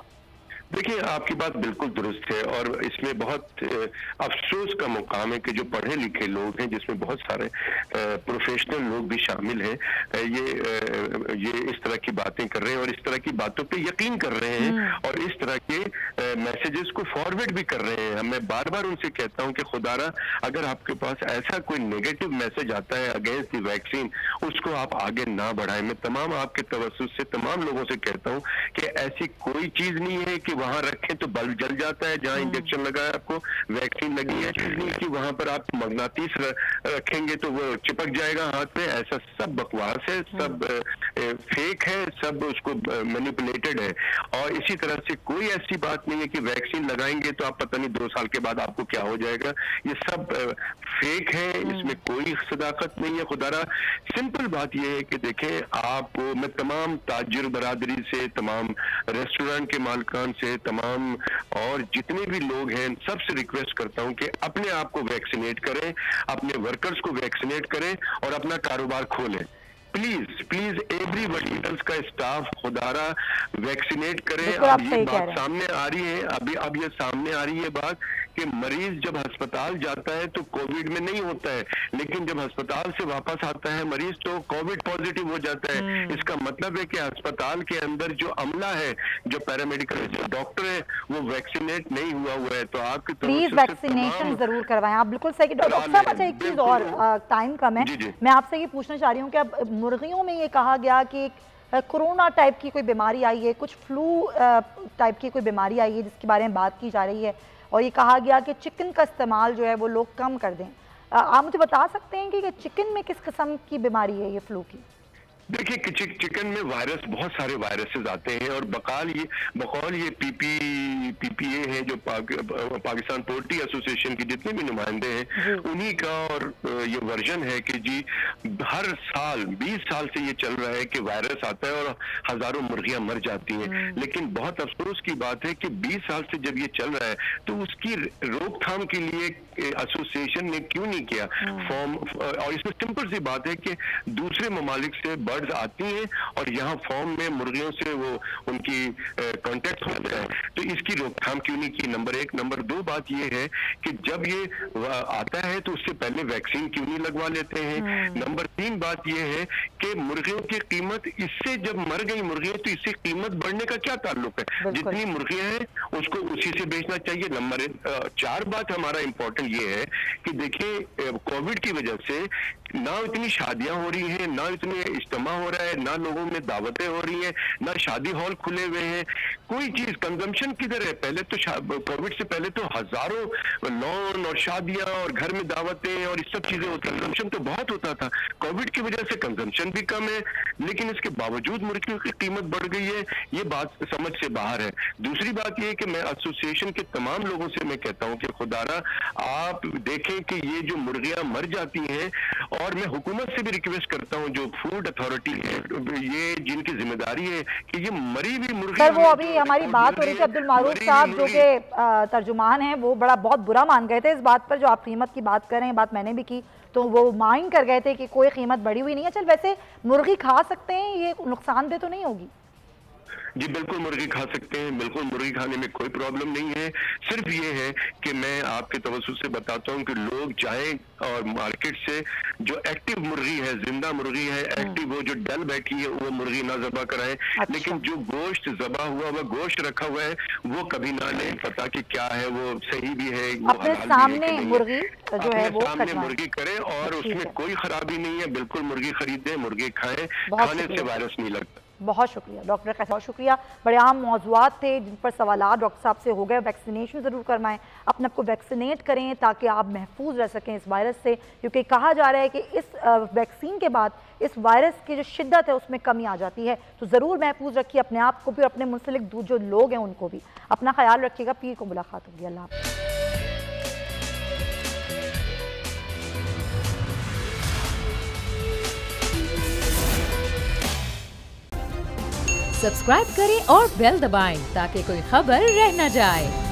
देखिए, आपकी बात बिल्कुल दुरुस्त है और इसमें बहुत अफसोस का मुकाम है कि जो पढ़े लिखे लोग हैं, जिसमें बहुत सारे प्रोफेशनल लोग भी शामिल हैं, ये इस तरह की बातें कर रहे हैं और इस तरह की बातों पे यकीन कर रहे हैं और इस तरह के मैसेजेस को फॉरवर्ड भी कर रहे हैं। मैं बार बार उनसे कहता हूं कि खुदारा, अगर आपके पास ऐसा कोई नेगेटिव मैसेज आता है अगेंस्ट द वैक्सीन, उसको आप आगे ना बढ़ाएं। मैं तमाम आपके तवज्जुह से तमाम लोगों से कहता हूं कि ऐसी कोई चीज नहीं है कि वहां रखें तो बल्ब जल जाता है, जहां इंजेक्शन लगा है आपको, वैक्सीन लगी है, चीज नहीं कि वहां पर आप मगनातीस रखेंगे तो वो चिपक जाएगा हाथ में। ऐसा सब बकवास है, सब फेक है, सब उसको मैनिपुलेटेड है। और इसी तरह से कोई ऐसी बात नहीं है कि वैक्सीन लगाएंगे तो आप पता नहीं 2 साल के बाद आपको क्या हो जाएगा। ये सब फेक है, इसमें कोई सदाकत नहीं है। खुदारा, सिंपल बात यह है कि देखें, आप, मैं तमाम ताजिर बरादरी से, तमाम रेस्टोरेंट के मालिकान से, तमाम और जितने भी लोग हैं, सबसे रिक्वेस्ट करता हूं कि अपने आप को वैक्सीनेट करें, अपने वर्कर्स को वैक्सीनेट करें और अपना कारोबार खोलें। प्लीज प्लीज एवरीबडी एल्स का स्टाफ खुदारा वैक्सीनेट करें। अब ये बात सामने आ रही है, अब ये सामने आ रही है बात कि मरीज जब अस्पताल जाता है तो कोविड में नहीं होता है, लेकिन जब अस्पताल से वापस आता है मरीज तो कोविड पॉजिटिव हो जाता है। इसका मतलब है कि अस्पताल के अंदर जो अमला है, जो पैरामेडिकल डॉक्टर है, वो वैक्सीनेट नहीं हुआ है। तो आपकी प्लीज वैक्सीनेशन जरूर करवाएं। आप बिल्कुल सही। डॉक्टर साहब, अच्छा एक चीज और, टाइम कम है, मैं आपसे ये पूछना चाह रही हूँ कि अब मुर्गियों में ये कहा गया कि कोरोना टाइप की कोई बीमारी आई है, कुछ फ्लू टाइप की कोई बीमारी आई है जिसके बारे में बात की जा रही है, और ये कहा गया कि चिकन का इस्तेमाल जो है वो लोग कम कर दें। आप मुझे बता सकते हैं कि चिकन में किस किस्म की बीमारी है ये फ्लू की? देखिए, चिकन में वायरस, बहुत सारे वायरसेस आते हैं और बकौल ये पीपीए है जो पाकिस्तान पोल्ट्री एसोसिएशन के जितने भी नुमाइंदे हैं, उन्हीं का और ये वर्जन है कि जी हर साल 20 साल से ये चल रहा है कि वायरस आता है और हजारों मुर्गियां मर जाती हैं। लेकिन बहुत अफसोस की बात है कि 20 साल से जब ये चल रहा है तो उसकी रोकथाम के लिए एसोसिएशन ने क्यों नहीं किया फॉर्म। और इसमें सिंपल सी बात है कि दूसरे ममालिक से बर्ड्स आती हैं और यहाँ फॉर्म में मुर्गियों से वो उनकी कांटेक्ट होता है, तो इसकी रोकथाम क्यों नहीं की? नंबर 1। नंबर 2 बात ये है कि जब ये आता है तो उससे पहले वैक्सीन क्यों नहीं लगवा लेते हैं? नंबर 3 बात ये है कि मुर्गियों की कीमत, इससे जब मर गई मुर्गियां तो इससे कीमत बढ़ने का क्या ताल्लुक है? जितनी मुर्गियां हैं उसको उसी से बेचना चाहिए। नंबर 4 बात हमारा इंपॉर्टेंट ये है कि देखिए, कोविड की वजह से ना इतनी शादियां हो रही हैं, ना इतने इज्तिमा हो रहा है, ना लोगों में दावतें हो रही हैं, ना शादी हॉल खुले हुए हैं, कोई चीज कंजम्पशन किधर है? पहले तो कोविड से पहले तो हजारों लॉन और शादियां और घर में दावतें और इस सब चीजें, कंजम्पशन तो बहुत होता था। कोविड की वजह से कंजम्पशन भी कम है, लेकिन इसके बावजूद मुर्गियों की कीमत बढ़ गई है। ये बात समझ से बाहर है। दूसरी बात यह कि मैं एसोसिएशन के तमाम लोगों से मैं कहता हूं कि खुदारा, आप देखें कि ये जो मुर्गियां मर जाती हैं, और मैं हुकूमत से भी रिक्वेस्ट करता हूं, जो फूड अथॉरिटी है, ये जिनकी जिम्मेदारी है कि ये मरी हुई मुर्गी, सर वो अभी हमारी बात हो रही थी, अब्दुल मारूफ साहब जो कि तर्जुमान हैं, वो बहुत बुरा मान गए थे इस बात पर जो आप कीमत की बात कर रहे हैं। बात मैंने भी की तो वो माइंड कर गए थे कि कोई कीमत बढ़ी हुई नहीं है। चल, वैसे मुर्गी खा सकते हैं, ये नुकसानदेह तो नहीं होगी? जी बिल्कुल मुर्गी खा सकते हैं, बिल्कुल मुर्गी खाने में कोई प्रॉब्लम नहीं है। सिर्फ ये है कि मैं आपके तवज्जुह से बताता हूँ कि लोग जाएं और मार्केट से जो एक्टिव मुर्गी है, जिंदा मुर्गी है, एक्टिव वो जो डल बैठी है, वो मुर्गी ना ज़बा कराएं। अच्छा। लेकिन जो गोश्त ज़बा हुआ, वह गोश्त रखा हुआ है, वो कभी ना लें, पता कि क्या है, वो सही भी है, वो अपने सामने मुर्गी जो है वो सामने मुर्गी करें और उसमें कोई खराबी नहीं है। बिल्कुल मुर्गी खरीदें, मुर्गी खाएं, खाने से वायरस नहीं लगता। बहुत शुक्रिया डॉक्टर कैसा, बहुत शुक्रिया। बड़े आम मौज़ूआत थे जिन पर सवालात डॉक्टर साहब से हो गए। वैक्सीनेशन ज़रूर करवाएं, अपने आप को वैक्सीनेट करें ताकि आप महफूज रह सकें इस वायरस से, क्योंकि कहा जा रहा है कि इस वैक्सीन के बाद इस वायरस की जो शिद्दत है उसमें कमी आ जाती है। तो ज़रूर महफूज रखिए अपने आप को भी और अपने मुंसलिक जो लोग हैं उनको भी। अपना ख्याल रखिएगा। पीर को मुलाकात होगी। अल्लाह हाफ़िज़। सब्सक्राइब करें और बेल दबाएं ताकि कोई खबर रह न जाए।